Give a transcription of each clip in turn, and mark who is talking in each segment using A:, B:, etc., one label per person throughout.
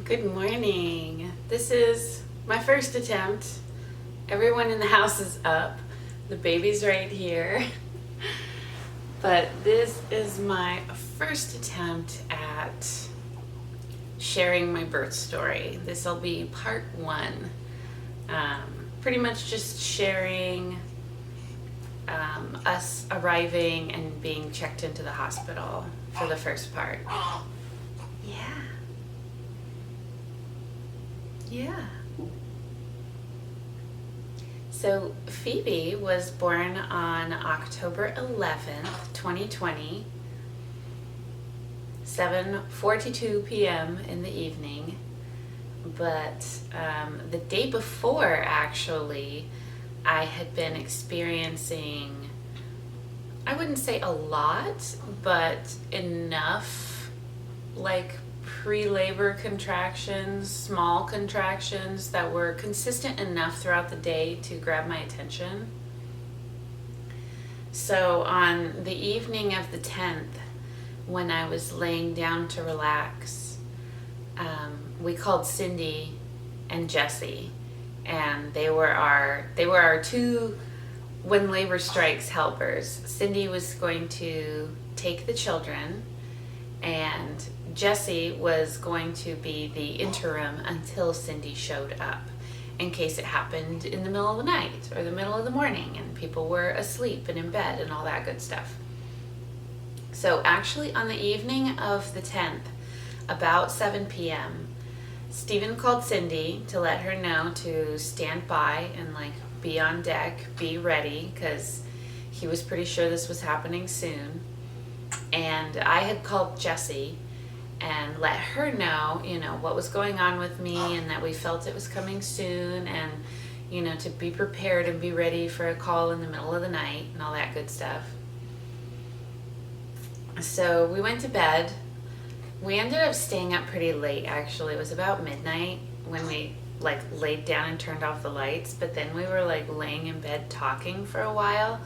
A: Good morning. This is my first attempt. Everyone in the house is up. The baby's right here. But this is my first attempt at sharing my birth story. This will be part one. Pretty much just sharing us arriving and being checked into the hospital for the first part. Yeah. So Phoebe was born on October 11th, 2020, 7:42 p.m. in the evening. But the day before, actually, I had been experiencing, I wouldn't say a lot, but enough, like pre-labor contractions, small contractions that were consistent enough throughout the day to grab my attention. So on the evening of the 10th, when I was laying down to relax, we called Cindy and Jesse, and they were our two when labor strikes helpers. Cindy was going to take the children, and Jesse was going to be the interim until Cindy showed up, in case it happened in the middle of the night or the middle of the morning and people were asleep and in bed and all that good stuff. So actually on the evening of the 10th, about 7 p.m., Stephen called Cindy to let her know to stand by and be on deck, be ready, because he was pretty sure this was happening soon. And I had called Jessie and let her know, what was going on with me and that we felt it was coming soon, and, to be prepared and be ready for a call in the middle of the night and all that good stuff. So we went to bed. We ended up staying up pretty late, actually. It was about midnight when we laid down and turned off the lights, but then we were laying in bed talking for a while.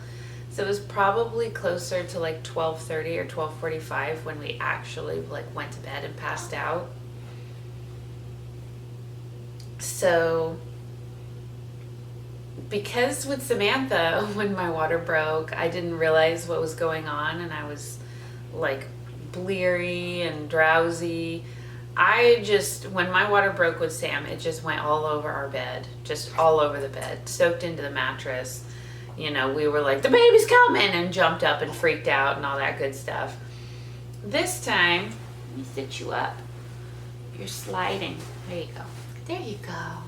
A: So it was probably closer to 12:30 or 12:45 when we actually went to bed and passed out. So because with Samantha, when my water broke, I didn't realize what was going on, and I was bleary and drowsy. When my water broke with Sam, it just went all over our bed, just all over the bed, soaked into the mattress. We were like, the baby's coming, and jumped up and freaked out and all that good stuff. This time, let me sit you up. You're sliding. There you go. There you go.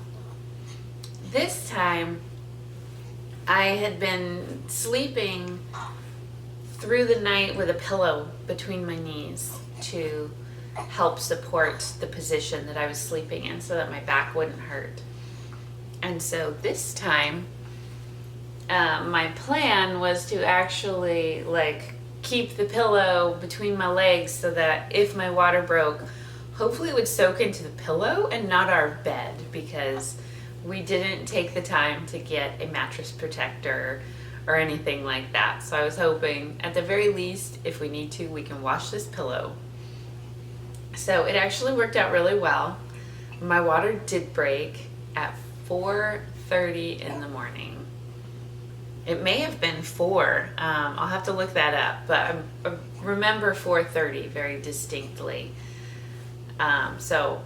A: This time, I had been sleeping through the night with a pillow between my knees to help support the position that I was sleeping in so that my back wouldn't hurt. And so this time, my plan was to actually keep the pillow between my legs so that if my water broke, hopefully it would soak into the pillow and not our bed, because we didn't take the time to get a mattress protector or anything like that. So I was hoping at the very least, if we need to, we can wash this pillow. So it actually worked out really well. My water did break at 4:30 in the morning. It may have been 4. I'll have to look that up, but I remember 4:30 very distinctly. So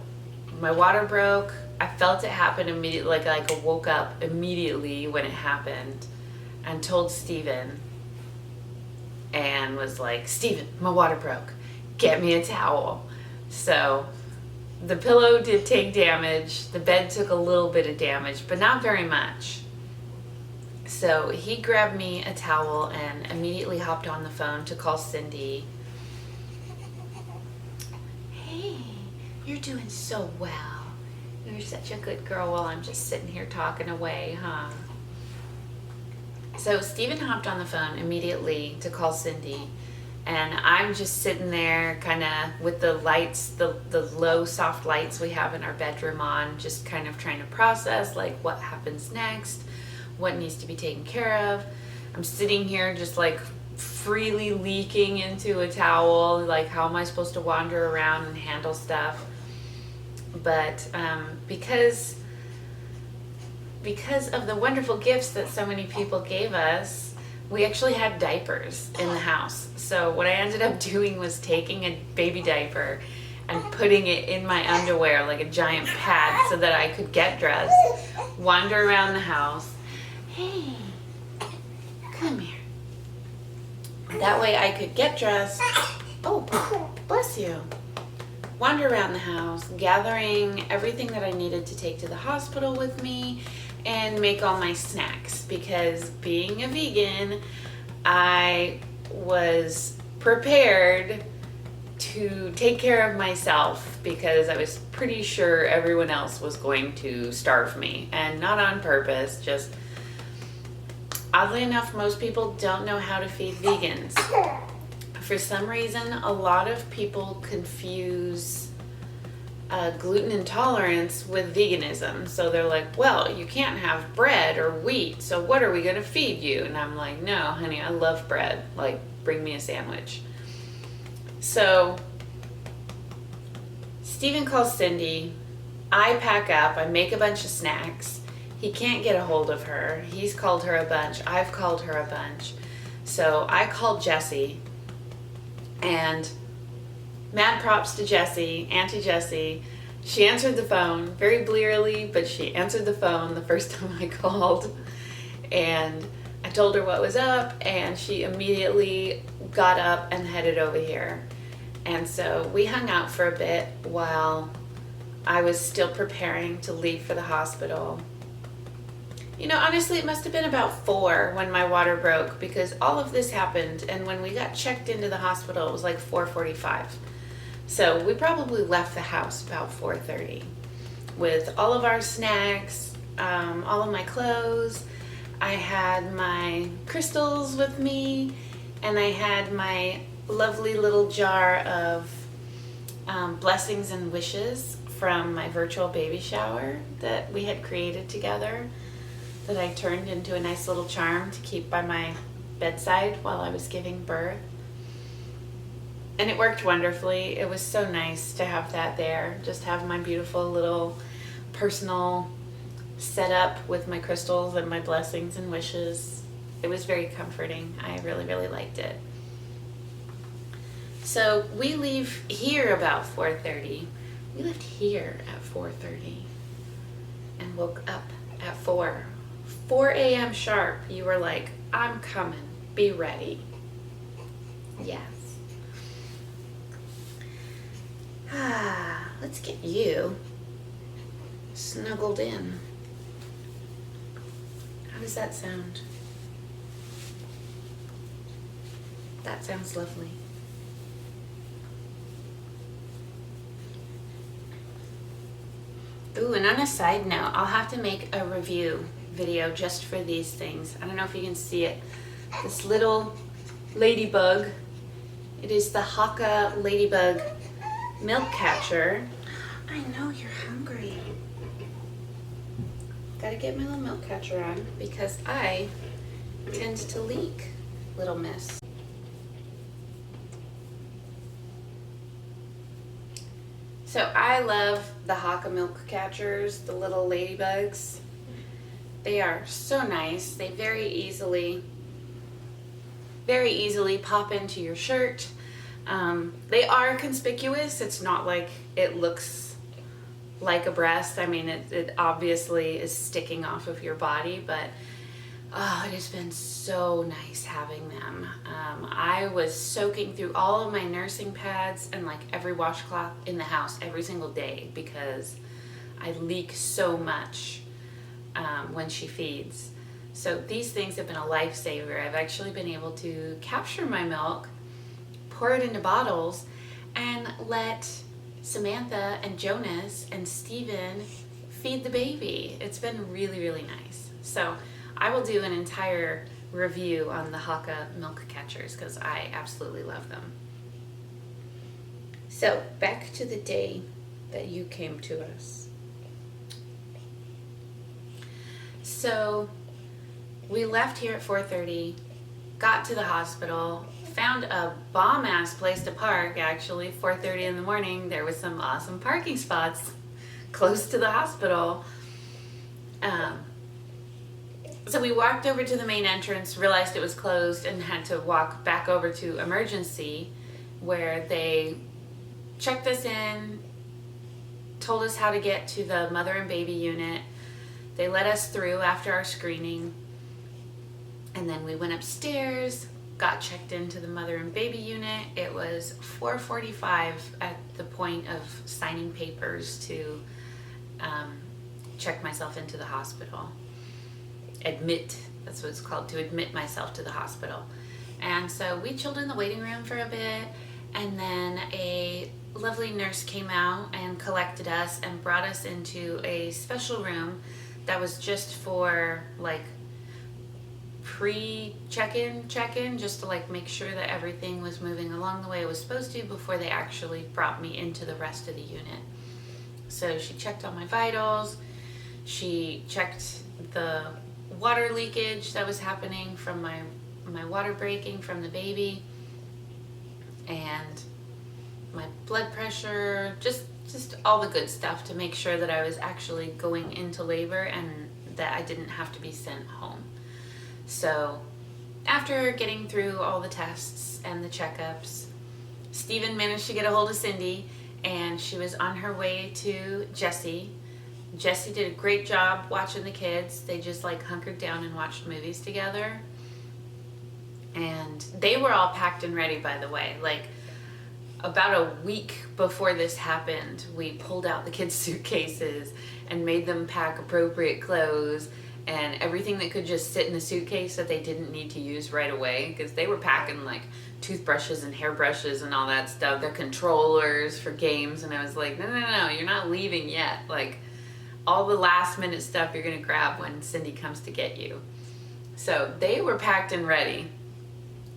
A: my water broke. I felt it happen immediately, I woke up immediately when it happened, and told Stephen, and was like, Stephen, my water broke. Get me a towel. So the pillow did take damage. The bed took a little bit of damage, but not very much. So he grabbed me a towel and immediately hopped on the phone to call Cindy. Hey, you're doing so well. You're such a good girl while I'm just sitting here talking away, huh? So Stephen hopped on the phone immediately to call Cindy, and I'm just sitting there kind of with the lights, the low soft lights we have in our bedroom on, just kind of trying to process what happens next, what needs to be taken care of. I'm sitting here just freely leaking into a towel. How am I supposed to wander around and handle stuff? But because of the wonderful gifts that so many people gave us, we actually had diapers in the house. So what I ended up doing was taking a baby diaper and putting it in my underwear like a giant pad so that I could get dressed, wander around the house. Hey, come here. That way I could get dressed. Oh, bless you. Wander around the house, gathering everything that I needed to take to the hospital with me and make all my snacks, because being a vegan, I was prepared to take care of myself because I was pretty sure everyone else was going to starve me, and not on purpose, just oddly enough, most people don't know how to feed vegans. For some reason, a lot of people confuse gluten intolerance with veganism. So they're like, well, you can't have bread or wheat, so what are we going to feed you? And I'm like, no, honey, I love bread. Like, bring me a sandwich. So Steven calls Cindy. I pack up. I make a bunch of snacks. He can't get a hold of her. He's called her a bunch. I've called her a bunch. So I called Jessie. And mad props to Jessie, Auntie Jessie. She answered the phone very blearily, but she answered the phone the first time I called. And I told her what was up, and she immediately got up and headed over here. And so we hung out for a bit while I was still preparing to leave for the hospital. You know, honestly, it must have been about 4 when my water broke, because all of this happened, and when we got checked into the hospital, it was like 4:45. So we probably left the house about 4:30 with all of our snacks, all of my clothes. I had my crystals with me, and I had my lovely little jar of blessings and wishes from my virtual baby shower that we had created together, that I turned into a nice little charm to keep by my bedside while I was giving birth. And it worked wonderfully. It was so nice to have that there, just have my beautiful little personal setup with my crystals and my blessings and wishes. It was very comforting. I really, really liked it. So we leave here about 4:30. We left here at 4:30 and woke up at 4 a.m. sharp. You were like, I'm coming, be ready. Yes. Let's get you snuggled in. How does that sound? That sounds lovely. Ooh, and on a side note, I'll have to make a review video just for these things. I don't know if you can see it. This little ladybug. It is the Haka ladybug milk catcher. I know you're hungry. Gotta get my little milk catcher on because I tend to leak, little miss. So I love the Haka milk catchers, the little ladybugs. They are so nice. They very easily pop into your shirt. They are conspicuous. It's not like it looks like a breast. I mean, it obviously is sticking off of your body, but oh, it has been so nice having them. I was soaking through all of my nursing pads and like every washcloth in the house every single day because I leak so much when she feeds. So these things have been a lifesaver. I've actually been able to capture my milk, pour it into bottles, and let Samantha and Jonas and Steven feed the baby. It's been really, really nice. So I will do an entire review on the Haka milk catchers because I absolutely love them. So back to the day that you came to us. So we left here at 4:30, got to the hospital, found a bomb-ass place to park. Actually, 4:30 in the morning, there was some awesome parking spots. close to the hospital. So we walked over to the main entrance, realized it was closed, and had to walk back over to emergency, where they checked us in, told us how to get to the mother and baby unit. They let us through after our screening, and then we went upstairs, got checked into the mother and baby unit. It was 4:45 at the point of signing papers to check myself into the hospital. That's what it's called, to admit myself to the hospital. And so we chilled in the waiting room for a bit, and then a lovely nurse came out and collected us and brought us into a special room that was just for like pre-check-in, just to like make sure that everything was moving along the way it was supposed to before they actually brought me into the rest of the unit. So she checked all my vitals, she checked the water leakage that was happening from my water breaking from the baby, and my blood pressure, just all the good stuff to make sure that I was actually going into labor and that I didn't have to be sent home. So after getting through all the tests and the checkups, Stephen managed to get a hold of Cindy, and she was on her way to Jessie. Jessie did a great job watching the kids. They just like hunkered down and watched movies together. And they were all packed and ready, by the way. Like about a week before this happened, we pulled out the kids' suitcases and made them pack appropriate clothes and everything that could just sit in the suitcase that they didn't need to use right away, because they were packing like toothbrushes and hairbrushes and all that stuff, their controllers for games, and I was like, no, you're not leaving yet. Like, all the last minute stuff you're gonna grab when Cindy comes to get you. So they were packed and ready,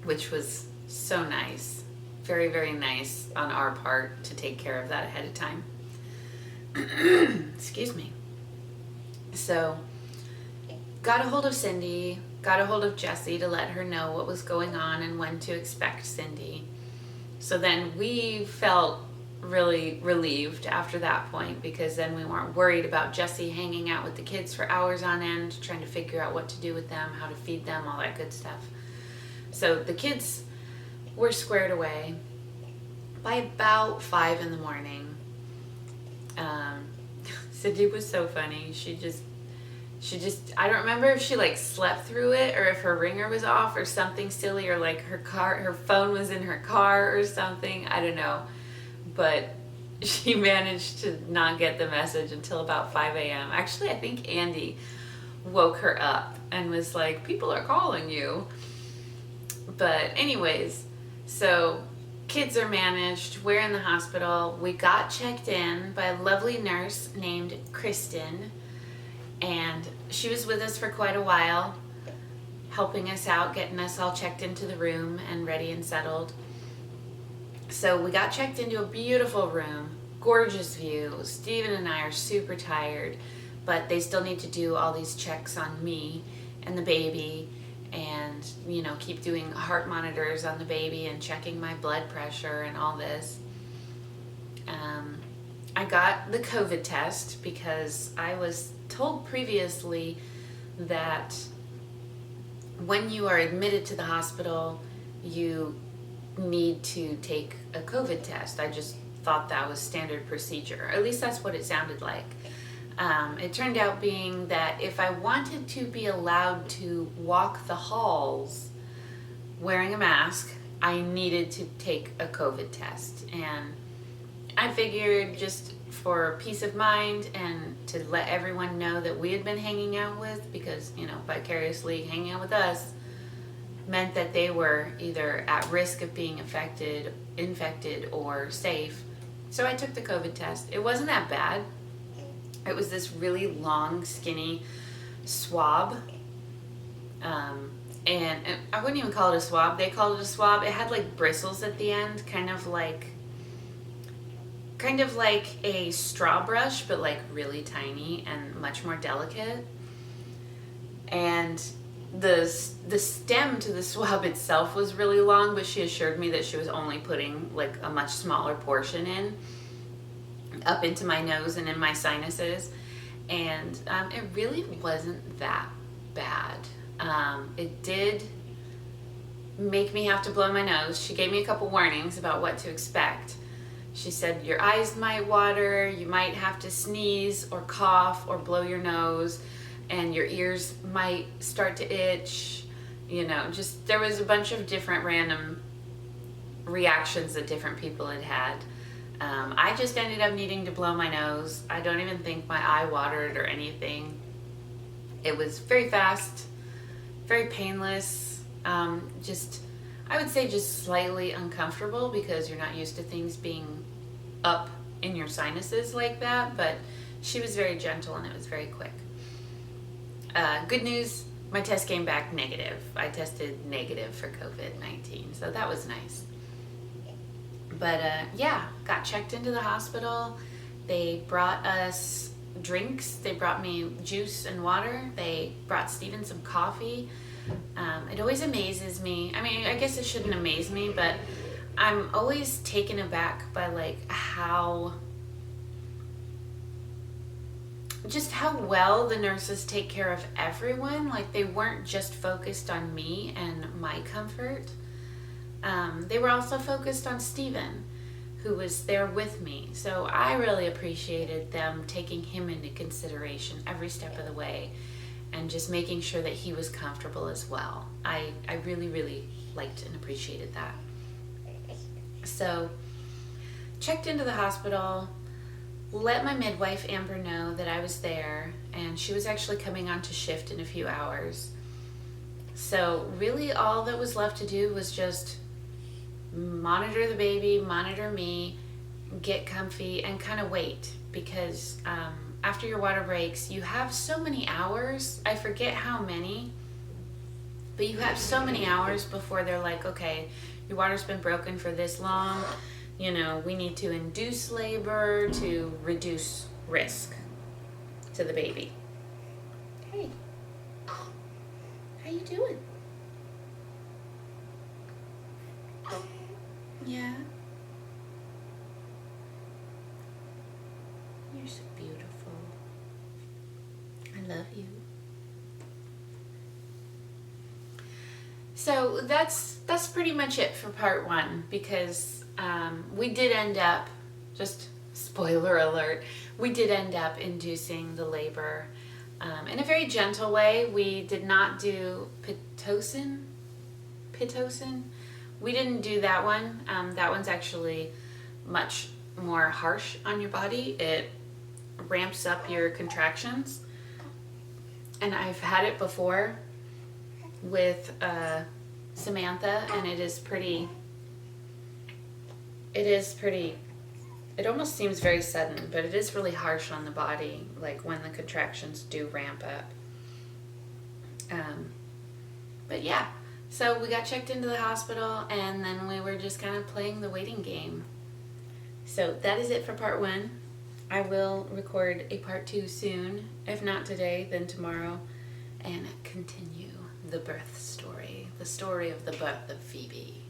A: which was so nice. Very, very nice on our part to take care of that ahead of time. Excuse me. So got a hold of Cindy, got a hold of Jessie to let her know what was going on and when to expect Cindy. So then we felt really relieved after that point, because then we weren't worried about Jessie hanging out with the kids for hours on end, trying to figure out what to do with them, how to feed them, all that good stuff. So the kids were squared away by about 5 in the morning. Cindy was so funny. She just, I don't remember if she like slept through it or if her ringer was off or something silly, or like her phone was in her car or something. I don't know. But she managed to not get the message until about 5 a.m. Actually, I think Andy woke her up and was like, people are calling you. But anyways, so kids are managed. We're in the hospital. We got checked in by a lovely nurse named Kristen, and she was with us for quite a while, helping us out, getting us all checked into the room and ready and settled. So we got checked into a beautiful room, gorgeous view. Steven and I are super tired, but they still need to do all these checks on me and the baby, and keep doing heart monitors on the baby and checking my blood pressure and all this. I got the COVID test because I was told previously that when you are admitted to the hospital, you need to take a COVID test. I just thought that was standard procedure. At least that's what it sounded like. It turned out being that if I wanted to be allowed to walk the halls wearing a mask, I needed to take a COVID test. And I figured, just for peace of mind and to let everyone know that we had been hanging out with, because, vicariously hanging out with us meant that they were either at risk of being infected, or safe. So I took the COVID test. It wasn't that bad. It was this really long, skinny swab. And I wouldn't even call it a swab. They called it a swab. It had like bristles at the end, kind of like a straw brush, but like really tiny and much more delicate. And the stem to the swab itself was really long, but she assured me that she was only putting like a much smaller portion in. up into my nose and in my sinuses. And it really wasn't that bad. It did make me have to blow my nose. She gave me a couple warnings about what to expect. She said your eyes might water, you might have to sneeze or cough or blow your nose, and your ears might start to itch. You know, just there was a bunch of different random reactions that different people had had. I just ended up needing to blow my nose. I don't even think my eye watered or anything. It was very fast, very painless. I would say just slightly uncomfortable because you're not used to things being up in your sinuses like that, but she was very gentle and it was very quick. Good news, my test came back negative. I tested negative for COVID-19, so that was nice. But yeah, got checked into the hospital. They brought us drinks. They brought me juice and water. They brought Steven some coffee. It always amazes me. I mean, I guess it shouldn't amaze me, but I'm always taken aback by like how well the nurses take care of everyone. Like they weren't just focused on me and my comfort. They were also focused on Steven, who was there with me. So I really appreciated them taking him into consideration every step of the way and just making sure that he was comfortable as well. I really, really liked and appreciated that. So checked into the hospital, let my midwife Amber know that I was there, and she was actually coming on to shift in a few hours. So really all that was left to do was just monitor the baby, monitor me, get comfy, and kind of wait, because after your water breaks, you have so many hours. I forget how many, but you have so many hours before they're like, okay, your water's been broken for this long. You know, we need to induce labor to reduce risk to the baby. Hey, how you doing? Yeah. You're so beautiful. I love you. So that's pretty much it for part one, because we did end up, just spoiler alert, we did end up inducing the labor in a very gentle way. We did not do Pitocin. We didn't do that one. That one's actually much more harsh on your body. It ramps up your contractions. And I've had it before with Samantha, and it almost seems very sudden, but it is really harsh on the body, like when the contractions do ramp up. But yeah, so we got checked into the hospital, and then we were just kind of playing the waiting game. So that is it for part one. I will record a part two soon, if not today, then tomorrow, and continue the birth story, the story of the birth of Phoebe.